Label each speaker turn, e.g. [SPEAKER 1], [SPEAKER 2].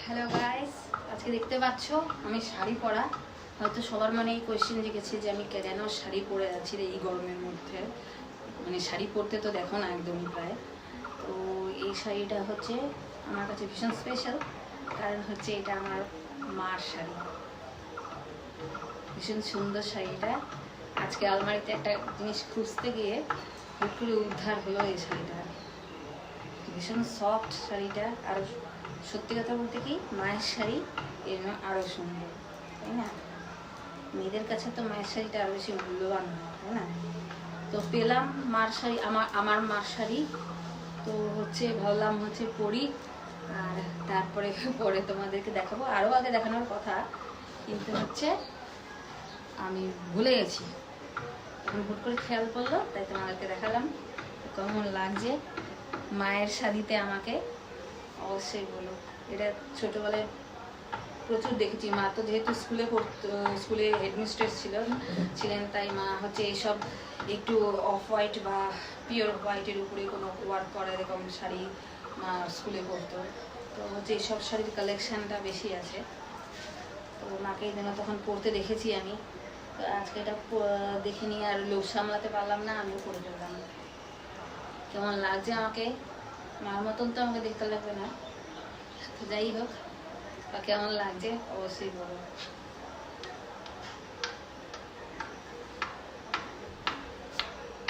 [SPEAKER 1] Hello guys, আজকে দেখতে পাচ্ছ আমি শাড়ি পরা। হয়তো সবার মনে এই কোয়েশ্চেন জেগেছে যে আমি কেন শাড়ি পরে আছি এই গরমের মধ্যে। মানে শাড়ি পরতে তো দেখো না একদমই প্রায়। তো এই শাড়িটা হচ্ছে আমার কাছে ভীষণ স্পেশাল, কারণ হচ্ছে এটা আমার মার শাড়ি। ভীষণ সুন্দর শাড়িটা। আজকে আলমারিতে একটা জিনিস খুঁজতে গিয়ে হুট করে উদ্ধার হলো এই শাড়িটা। ভীষণ সফট শাড়িটা, আর সত্যি কথা বলতে কি মায়ের শাড়ি এর আরও সুন্দর, তাই না? মেয়েদের কাছে তো মায়ের শাড়িটা আরও বেশি মূল্যবান হয়, তাই না? তো পেলাম মার শাড়ি, আমার মার শাড়ি। তো হচ্ছে ভাবলাম হচ্ছে পরি, আর তারপরে পরে তোমাদেরকে দেখাবো। আরও আগে দেখানোর কথা, কিন্তু হচ্ছে আমি ভুলে গেছি। এখন হুট করে খেয়াল করলো, তাই তোমাদেরকে দেখালাম। কেমন লাগছে মায়ের শাড়িতে আমাকে অবশ্যই বলো। এটা ছোটোবেলায় প্রচুর দেখেছি। মা তো যেহেতু স্কুলে হেডমিস্ট্রেস ছিলেন, তাই মা হচ্ছে এইসব একটু অফ হোয়াইট বা পিওর হোয়াইটের উপরে কোনো ওয়ার্ক করা এরকম শাড়ি মা স্কুলে পরতো। তো হচ্ছে এইসব শাড়ির কালেকশানটা বেশি আছে। তো মাকে এই জন্য তখন পরতে দেখেছি আমি। তো আজকে এটা দেখে নিয়ে আর লোভ সামলাতে পারলাম না, আমিও পরে ফেললাম। কেমন লাগছে আমাকে? মার মতন তো আমাকে দেখতে লাগবে না, তো যাই হোক, কেমন লাগছে অবশ্যই বলো।